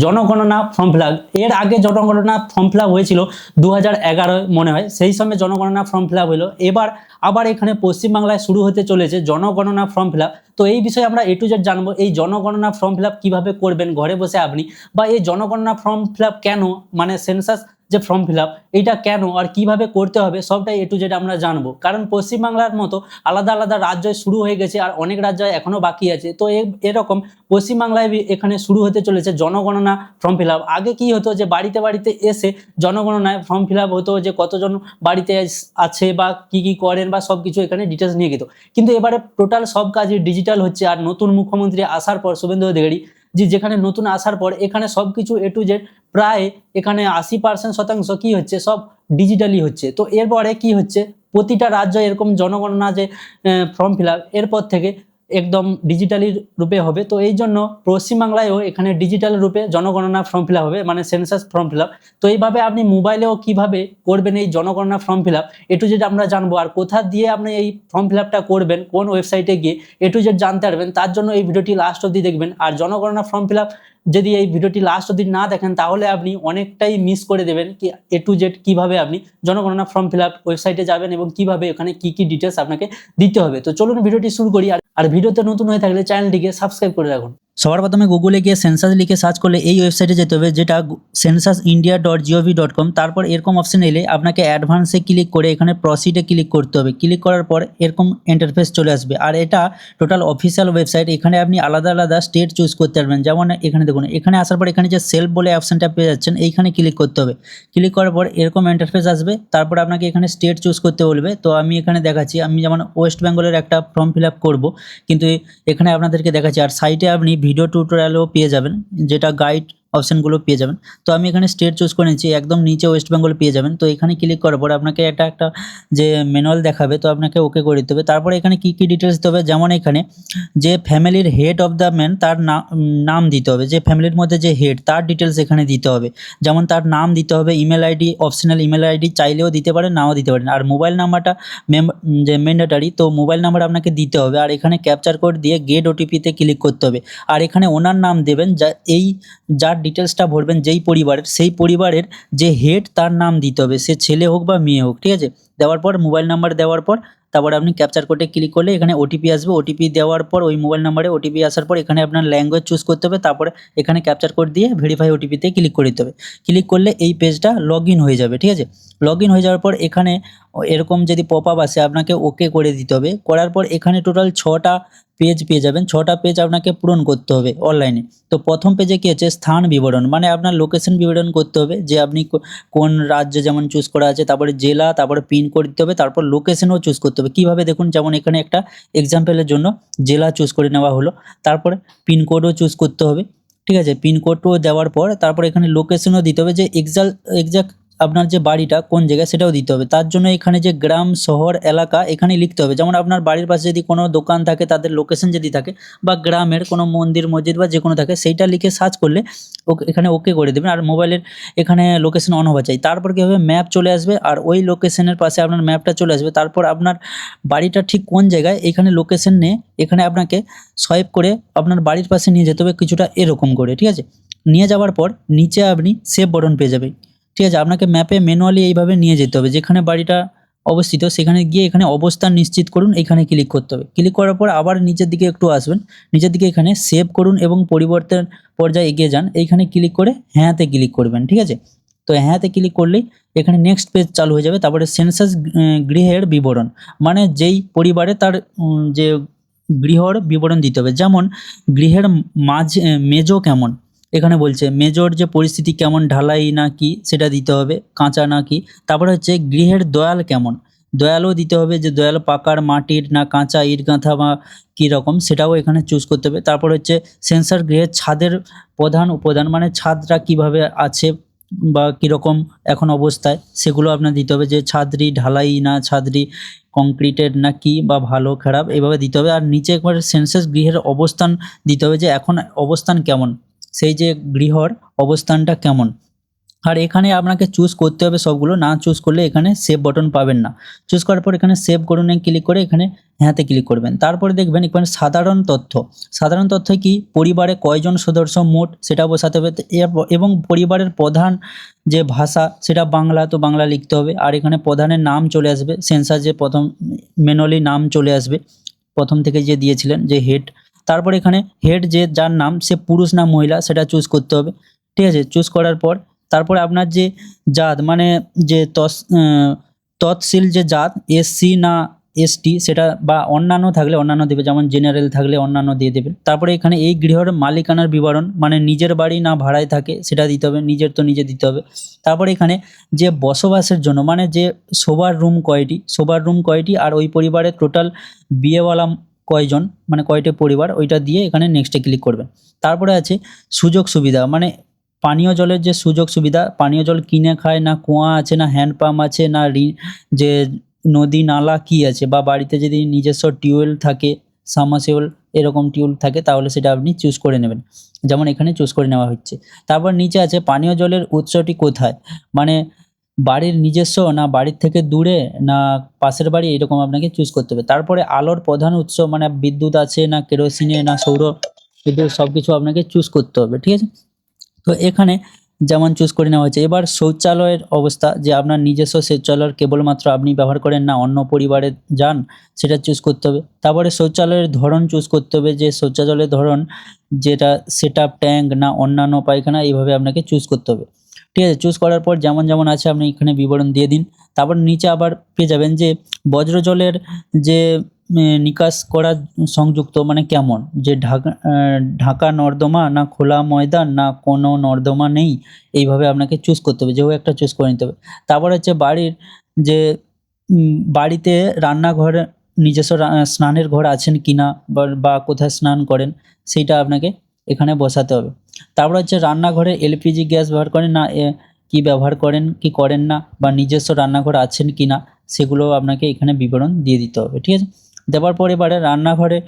জনগণনা form fill up. এর আগে জনগণনা form fill up হয়েছিল 2011 মনে হয়, সেই সময় জনগণনা ফর্ম ফিল আপ হলো। এবার আবার এখানে পশ্চিমবাংলায় শুরু হতে চলেছে জনগণনা ফর্ম ফিল আপ। তো এই বিষয়ে আমরা A to Z জানবো, এই জনগণনা ফর্ম ফিল আপ কীভাবে করবেন ঘরে বসে আপনি, বা এই জনগণনা ফর্ম ফিল আপ কেন, মানে সেন্সাস যে ফর্ম ফিল আপ এইটা কেন আর কিভাবে করতে হবে, সবটাই A to Z আমরা জানবো। কারণ পশ্চিমবাংলার মতো আলাদা আলাদা রাজ্যে শুরু হয়ে গেছে আর অনেক রাজ্য এখনো বাকি আছে। তো এরকম পশ্চিমবাংলায় এখানে শুরু হতে চলেছে জনগণনা ফর্ম ফিল আপ। আগে কি হতো যে বাড়িতে বাড়িতে এসে জনগণনায় ফর্ম ফিল আপ হতো, যে কতজন বাড়িতে আছে বা কি কি করেন বা সব কিছু এখানে ডিটেলস নিয়ে যেত। কিন্তু এবারে টোটাল সব কাজই ডিজিটাল হচ্ছে। আর নতুন মুখ্যমন্ত্রী আসার পর শুভেন্দু অধিকারী যেখানে নতুন আসার পর এখানে সব কিছু A to Z প্রায় এখানে 80% কি হচ্ছে, সব ডিজিটালি হচ্ছে। তো এরপরে কি হচ্ছে, প্রতিটা রাজ্য এরকম জনগণনা যে ফর্ম ফিল আপ এরপর থেকে একদম ডিজিটালি রূপে হবে। তো এই জন্য পশ্চিমবাংলায়ও এখানে ডিজিটাল রূপে জনগণনা ফর্ম ফিল আপ হবে, মানে সেন্সাস ফর্ম ফিল আপ। তো এইভাবে আপনি মোবাইলেও কিভাবে করবেন এই জনগণনা form fill up A to Z আমরা জানবো। আর কোথা দিয়ে আপনি এই ফর্ম ফিল আপটা করবেন, কোন ওয়েবসাইটে গিয়ে A to Z জানতে পারবেন, তার জন্য এই ভিডিওটি লাস্ট অবধি দেখবেন। আর জনগণনা ফর্ম ফিল আপ যদি এই ভিডিওটি লাস্ট অবধি না দেখেন তাহলে আপনি অনেকটাই মিস করে দেবেন, কি A to Z কিভাবে আপনি জনগণনা ফর্ম ফিল আপ ওয়েবসাইটে যাবেন এবং কিভাবে ওখানে কি কি ডিটেলস আপনাকে দিতে হবে। তো চলুন ভিডিওটি শুরু করি। আর ভিডিওতে নতুন হয়ে থাকলে চ্যানেলটিকে সাবস্ক্রাইব করে রাখুন। সবার প্রথমে গুগলে গিয়ে সেন্সাস লিখে সার্চ করলে এই ওয়েবসাইটে যেতে হবে, যেটা censusindia.gov.com। তারপর এরকম অপশন এলে আপনাকে অ্যাডভান্সে ক্লিক করে এখানে প্রসিডে ক্লিক করতে হবে। ক্লিক করার পর এরকম ইন্টারফেস চলে আসবে। আর এটা টোটাল অফিসিয়াল ওয়েবসাইট। এখানে আপনি আলাদা আলাদা স্টেট চুজ করতে পারবেন। যেমন এখানে দেখুন, এখানে আসার পর এখানে যে সেলফ বলে অপশনটা পেয়ে যাচ্ছেন, এইখানে ক্লিক করতে হবে। ক্লিক করার পর এরকম ইন্টারফেস আসবে। তারপর আপনাকে এখানে স্টেট চুজ করতে বলবে। তো আমি এখানে দেখাচ্ছি, আমি যেমন ওয়েস্ট বেঙ্গলের একটা ফর্ম ফিল আপ করবো, কিন্তু এখানে আপনাদেরকে দেখাচ্ছি। আর সাইটে আপনি ভিডিও টিউটোরিয়ালও পেয়ে যাবেন, যেটা গাইড অপশানগুলো পেয়ে যাবেন। তো আমি এখানে স্টেট চুজ করে নিচ্ছি, একদম নিচে ওয়েস্ট বেঙ্গল পেয়ে যাবেন। তো এখানে ক্লিক করার পর আপনাকে একটা যে ম্যানুয়াল দেখাবে, তো আপনাকে ওকে করে দিতে হবে। তারপরে এখানে কি কি ডিটেলস দিতে হবে, যেমন এখানে যে ফ্যামিলির হেড অফ দ্য ম্যান তার নাম দিতে হবে, যে ফ্যামিলির মধ্যে যে হেড তার ডিটেলস এখানে দিতে হবে। যেমন তার নাম দিতে হবে, email ID, optional email ID চাইলেও দিতে পারেন, নাও দিতে পারেন। আর মোবাইল নাম্বারটা যে ম্যান্ডেটারি, তো মোবাইল নাম্বার আপনাকে দিতে হবে। আর এখানে ক্যাপচার কোড দিয়ে গেট ওটিপিতে ক্লিক করতে হবে। আর এখানে ওনার নাম দেবেন, যার ডিটেলসটা ভরবেন যেই পরিবারের, সেই পরিবারের যে হেড তার নাম দিতে হবে, সে ছেলে হোক বা মেয়ে হোক, ঠিক আছে। দেওয়ার পর মোবাইল নাম্বার দেওয়ার পর তারপরে আপনি ক্যাপচার কোডে ক্লিক করলে এখানে ওটিপি আসবে। ওটিপি দেওয়ার পর ওই মোবাইল নাম্বারে ওটিপি আসার পর এখানে আপনার ল্যাঙ্গুয়েজ চুজ করতে হবে। তারপরে এখানে ক্যাপচার কোড দিয়ে ভেরিফাই ওটিপিতে ক্লিক করে দিতে হবে। ক্লিক করলে এই পেজটা লগ ইন হয়ে যাবে, ঠিক আছে। লগ ইন হয়ে যাওয়ার পর এখানে এরকম যদি পপ আপ আসে আপনাকে ওকে করে দিতে হবে। করার পর এখানে টোটাল 6টা পেজ পেয়ে যাবেন। 6টা পেজ আপনাকে পূরণ করতে হবে অনলাইনে। তো প্রথম পেজে কী আছে, স্থান বিবরণ, মানে আপনার লোকেশন বিবরণ করতে হবে, যে আপনি কোন রাজ্য যেমন চুজ করা আছে, তারপরে জেলা, তারপরে পিনকোড দিতে হবে, তারপর লোকেশনও চুজ করতে হবে। কীভাবে দেখুন, যেমন এখানে একটা এক্সাম্পলের জন্য জেলা চুজ করে নেওয়া হলো, তারপরে পিনকোডও চুজ করতে হবে, ঠিক আছে। পিনকোডও দেওয়ার পর তারপর এখানে লোকেশনও দিতে হবে, যে এক্সাক্ট আপনার যে বাড়িটা কোন জায়গায় সেটাও দিতে হবে। তার জন্য এখানে যে গ্রাম, শহর, এলাকা এখানে লিখতে হবে। যেমন আপনার বাড়ির পাশে যদি কোনো দোকান থাকে, তাদের লোকেশন যদি থাকে, বা গ্রামের কোনো মন্দির, মসজিদ বা যে কোনো থাকে, সেইটা লিখে সার্চ করলে এখানে ওকে করে দেবেন। আর মোবাইলের এখানে লোকেশন অন হওয়া চাই। তারপর কী হবে, ম্যাপ চলে আসবে। আর ওই লোকেশনের পাশে আপনার ম্যাপটা চলে আসবে। তারপর আপনার বাড়িটা ঠিক কোন জায়গায়, এখানে লোকেশন নিয়ে এখানে আপনাকে সোয়াইপ করে আপনার বাড়ির পাশে নিয়ে যেতে হবে, কিছুটা এরকম করে, ঠিক আছে। নিয়ে যাওয়ার পর নিচে আপনি সেভ বাটন পেয়ে যাবেন, ঠিক আছে। আপনাকে ম্যাপে ম্যানুয়ালি এইভাবে নিয়ে যেতে হবে, যেখানে বাড়িটা অবস্থিত সেখানে গিয়ে এখানে অবস্থান নিশ্চিত করুন, এখানে ক্লিক করতে হবে। ক্লিক করার পর আবার নিচের দিকে একটু আসবেন, নিচের দিকে এখানে সেভ করুন এবং পরিবর্তন পর্যায়ে এগিয়ে যান, এইখানে ক্লিক করে হ্যাঁতে ক্লিক করবেন, ঠিক আছে। তো হ্যাঁতে ক্লিক করলেই এখানে নেক্সট পেজ চালু হয়ে যাবে। তারপরে সেন্সাস গৃহের বিবরণ, মানে যেই পরিবারে তার যে গৃহর বিবরণ দিতে হবে। যেমন গৃহের মেজো কেমন, এখানে বলছে মেজর যে পরিস্থিতি কেমন, ঢালাই না কি সেটা দিতে হবে, কাঁচা না কি। তারপরে হচ্ছে গৃহের দয়াল কেমন, দয়ালও দিতে হবে, যে দয়াল পাকার, মাটির না কাঁচা, ইট গাঁথা বা কী রকম, সেটাও এখানে চুজ করতে হবে। তারপর হচ্ছে সেন্সার গৃহের ছাদের প্রধান উপাদান, মানে ছাদটা কিভাবে আছে বা কীরকম এখন অবস্থায়, সেগুলো আপনার দিতে হবে, যে ছাদরি ঢালাই না ছাদরি কংক্রিটের না কি, বা ভালো খারাপ এভাবে দিতে হবে। আর নিচে একবার সেন্সাস গৃহের অবস্থান দিতে হবে, যে এখন অবস্থান কেমন, সেই যে গৃহর অবস্থানটা কেমন, আর এখানে আপনাকে চুজ করতে হবে সবগুলো, না চুজ করলে এখানে সেভ বাটন পাবেন না। চুজ করার পর এখানে সেভ করুন ক্লিক করে এখানে হ্যাঁতে ক্লিক করবেন। তারপরে দেখবেন এখানে সাধারণ তথ্য। সাধারণ তথ্য কি, পরিবারে কয়জন সদস্য মোট সেটা বসাতে হবে, এবং পরিবারের প্রধান যে ভাষা সেটা বাংলা, তো বাংলা লিখতে হবে। আর এখানে প্রধানের নাম চলে আসবে, সেন্সার যে প্রথম ম্যানুয়ালি নাম চলে আসবে প্রথম থেকে যে দিয়েছিলেন যে হেড। তারপরে এখানে হেড যে যার নাম সে পুরুষ না মহিলা সেটা চুজ করতে হবে, ঠিক আছে। চুজ করার পর তারপরে আপনার যে জাত মানে যে তৎশীল যে জাত এসসি না এসটি সেটা, বা অন্যান্য থাকলে অন্যান্য দেবে, যেমন জেনারেল থাকলে অন্যান্য দিয়ে দেবেন। তারপরে এখানে এই গৃহর মালিকানার বিবরণ মানে নিজের বাড়ি না ভাড়ায় থাকে সেটা দিতে হবে, নিজের তো নিজে দিতে হবে। তারপরে এখানে যে বসবাসের জন্য মানে যে শোবার রুম কয়টি আর ওই পরিবারের টোটাল বিয়েওয়ালা কয়জন মানে কয়টি পরিবার, ওইটা দিয়ে এখানে নেক্সটে ক্লিক করবেন। তারপরে আছে সুযোগ সুবিধা মানে পানীয় জলের যে সুযোগ সুবিধা, পানীয় জল কিনে খায় না কুয়া আছে না হ্যান্ড পাম্প আছে না যে নদী নালা কি আছে, বা বাড়িতে যদি নিজস্ব টিউবওয়েল থাকে, সাবমার্সিবল এরকম টিউবওয়েল থাকে তাহলে সেটা আপনি চুজ করে নেবেন, যেমন এখানে চুজ করে নেওয়া হচ্ছে। তারপর নিচে আছে পানীয় জলের উৎসটি কোথায়, মানে বাড়ির নিজস্ব না বাড়ির থেকে দূরে না পাশের বাড়ি, এরকম আপনাকে চুজ করতে হবে। তারপরে আলোর প্রধান উৎস মানে বিদ্যুৎ আছে না কেরোসিনে না সৌর বিদ্যুৎ, সব কিছু আপনাকে চুজ করতে হবে, ঠিক আছে। তো এখানে যেমন চুজ করে নেওয়া হয়েছে। এবার শৌচালয়ের অবস্থা, যে আপনার নিজস্ব শৌচালয় কেবলমাত্র আপনি ব্যবহার করেন না অন্য পরিবারে যান, সেটা চুজ করতে হবে। তারপরে শৌচালয়ের ধরন চুজ করতে হবে, যে শৌচালয়ের ধরন যেটা সেটআপ ট্যাঙ্ক না অন্যান্য পায়খানা, এইভাবে আপনাকে চুজ করতে হবে, ঠিক আছে। চুজ করার পর যেমন যেমন আছে আপনি এখানে বিবরণ দিয়ে দিন। তারপর নিচে আবার পেয়ে যাবেন যে বজ্র জলের যে নিকাশ করা সংযুক্ত মানে কেমন, যে ঢাকা নর্দমা না খোলা ময়দান না কোনো নর্দমা নেই, এইভাবে আপনাকে চুজ করতে হবে, যেও একটা চুজ করে নিতে হবে। তারপর হচ্ছে বাড়ির যে বাড়িতে রান্নাঘর নিজস্ব স্নানের ঘর আছেন কিনা বা কোথায় স্নান করেন সেইটা আপনাকে এখানে বসাতে হবে। তারপর হচ্ছে রান্নাঘরে এলপিজি গ্যাস ব্যবহার করেন না কি ব্যবহার করেন কি করেন না, বা নিজস্ব রান্নাঘর আছেন কিনা সেগুলো আপনাকে এখানে বিবরণ দিয়ে দিতে হবে, ঠিক আছে। দেওয়ার পর এবারে রান্নাঘরে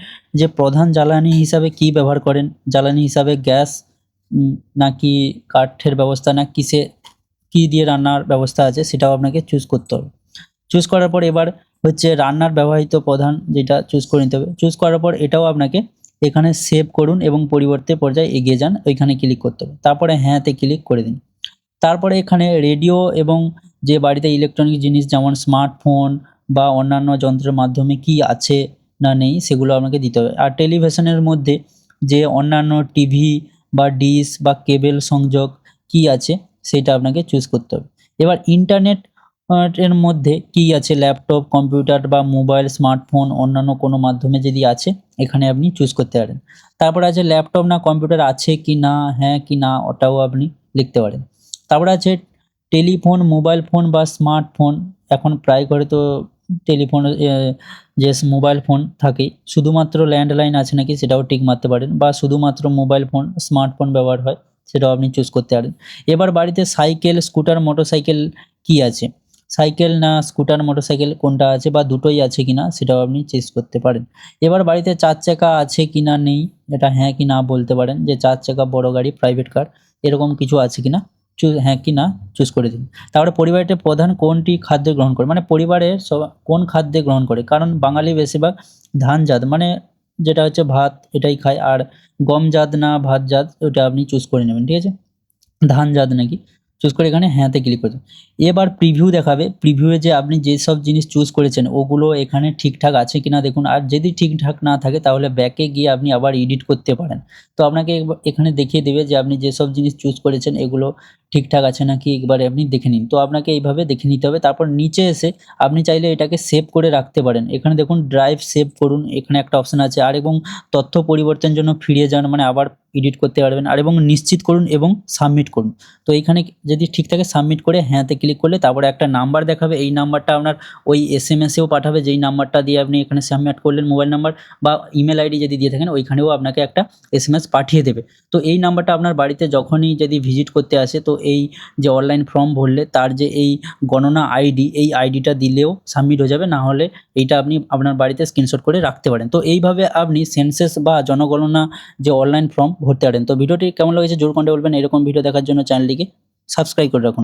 যে প্রধান জ্বালানি হিসাবে কি ব্যবহার করেন, জ্বালানি হিসাবে গ্যাস নাকি কাঠের ব্যবস্থা না কি দিয়ে রান্নার ব্যবস্থা আছে সেটাও আপনাকে চুজ করতে হবে। চুজ করার পর এবার হচ্ছে রান্নার ব্যবহৃত প্রধান যেটা চুজ করে নিতে হবে। চুজ করার পর এটাও আপনাকে এখানে সেভ করুন এবং পরিবর্তে পর্যায়ে এগিয়ে যান, ওইখানে ক্লিক করতে হবে। তারপরে হ্যাঁতে ক্লিক করে দিন। তারপরে এখানে রেডিও এবং যে বাড়িতে ইলেকট্রনিক জিনিস যেমন স্মার্টফোন বা অন্যান্য যন্ত্রের মাধ্যমে কি আছে না নেই সেগুলো আপনাকে দিতে হবে। আর টেলিভিশনের মধ্যে যে অন্যান্য টিভি বা ডিশ বা কেবল সংযোগ কি আছে সেটা আপনাকে চুজ করতে হবে। এবার ইন্টারনেট এর মধ্যে কি আছে, ল্যাপটপ কম্পিউটার বা মোবাইল স্মার্টফোন অন্যান্য কোনো মাধ্যমে যদি আছে এখানে আপনি চুজ করতে পারেন। তারপরে আছে ল্যাপটপ না কম্পিউটার আছে কি না, হ্যাঁ কি না ওটাও আপনি লিখতে পারেন। তারপরে আছে টেলিফোন মোবাইল ফোন বা স্মার্টফোন, এখন প্রায় ঘরে তো টেলিফোন যে মোবাইল ফোন থাকেই, শুধুমাত্র ল্যান্ডলাইন আছে নাকি সেটাও টিক মারতে পারেন, বা শুধুমাত্র মোবাইল ফোন স্মার্টফোন ব্যবহার হয় সেটাও আপনি চুজ করতে পারেন। এবার বাড়িতে সাইকেল স্কুটার মোটরসাইকেল কি আছে, সাইকেল না স্কুটার মোটরসাইকেল কোনটা আছে বা দুটোই আছে কিনা সেটাও আপনি চুজ করতে পারেন। এবার বাড়িতে 4 চাকা আছে কিনা নেই এটা হ্যাঁ কি না বলতে পারেন, যে 4 চাকা বড় গাড়ি প্রাইভেট কার এরকম কিছু আছে কিনা হ্যাঁ কি না চুজ করে দিন। তারপরে পরিবারের প্রধান কোনটি খাদ্য গ্রহণ করে, মানে পরিবারের কোন খাদ্য গ্রহণ করে, কারণ বাঙালি বেশিরভাগ ধানজাত মানে যেটা হচ্ছে ভাত এটাই খায়, আর গমজাত না ভাতজাত ওটা আপনি চুজ করে নেবেন, ঠিক আছে। ধানজাত নাকি চুজ করে এখানে হ্যাঁতে ক্লিক করে দিন। এবার প্রিভিউ দেখাবে, প্রিভিউয়ে যে আপনি যেসব জিনিস চুজ করেছেন ওগুলো এখানে ঠিকঠাক আছে কিনা দেখুন, আর যদি ঠিকঠাক না থাকে তাহলে ব্যাকে গিয়ে আপনি আবার এডিট করতে পারেন। তো আপনাকে এখানে দেখিয়ে দেবে যে আপনি যেসব জিনিস চুজ করেছেন এগুলো ঠিকঠাক আছে নাকি একবারে আপনি দেখে নিন। তো আপনাকে এইভাবে দেখে নিতে হবে। তারপর নিচে এসে আপনি চাইলে এটাকে সেভ করে রাখতে পারেন, এখানে দেখুন ড্রাইভ সেভ করুন এখানে একটা অপশান আছে, আর এবং তথ্য পরিবর্তনের জন্য ফিরে যান মানে আবার এডিট করতে পারবেন, আর এবং নিশ্চিত করুন এবং সাবমিট করুন। তো এইখানে যদি ঠিক থাকে সাবমিট করে হ্যাঁতে ক্লিক করলে তারপরে একটা নাম্বার দেখাবে, এই নাম্বারটা আপনার ওই এসএমএসেও পাঠাবে, যেই নাম্বারটা দিয়ে আপনি এখানে সাবমিট করলেন মোবাইল নাম্বার বা ইমেল আইডি যদি দিয়ে থাকেন ওইখানেও আপনাকে একটা এসএমএস পাঠিয়ে দেবে। তো এই নাম্বারটা আপনার বাড়িতে যখনই যদি ভিজিট করতে আসে তো এই যে অনলাইন ফর্ম ভরলে তার যে এই গণনা আইডি এই আইডিটা দিলেও সাবমিট হয়ে যাবে, না হলে এইটা আপনি আপনার বাড়িতে স্ক্রিনশট করে রাখতে পারেন। তো এইভাবে আপনি সেন্সাস বা জনগণনা যে অনলাইন ফর্ম ভরতে পারেন। তো ভিডিওটি কেমন লেগেছে জোর কমেন্টে বলবেন। এরকম ভিডিও দেখার জন্য চ্যানেলটিকে সাবস্ক্রাইব করে রাখুন।